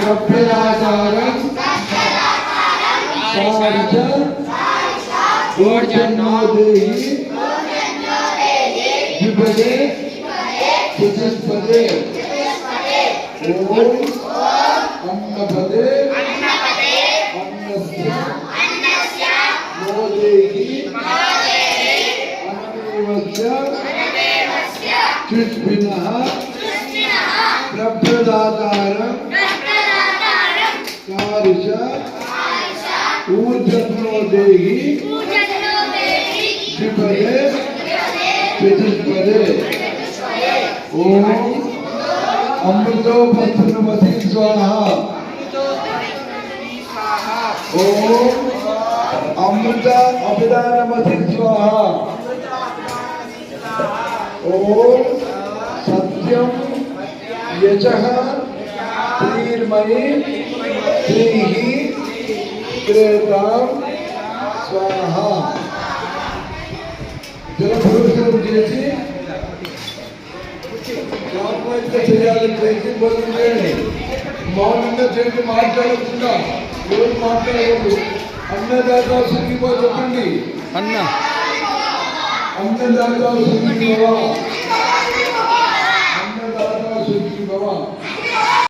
प्रभ्रदाकारं सारिच ऊर्जन्नो देहि विपदे चतुष्पदे ओम अन्नपदे अन्नस्य मोदेहि अनमेवस्य चुष्पिनः प्रभ्रदाकारं सारिच ऊर्जन्नो देहि विपदे चतुष्पदे ओम अमृतोपस्थनमति स्वाहा ओम अमृत अभिदानमति स्वाहा ओम सत्यम यजः त्रिर्मयि त्रिहि त्रेतां स्वाहा जलपुरुषं చేసి ఆత్మహత్య చేయాలని చేసి బదులు మౌనంగా చేసి మాట్లాడకుండా ఎవరు మాట్లాడకూడదు. అన్నదాత సుఖీభవ చెప్పండి. అన్నదాత సుఖీభవ.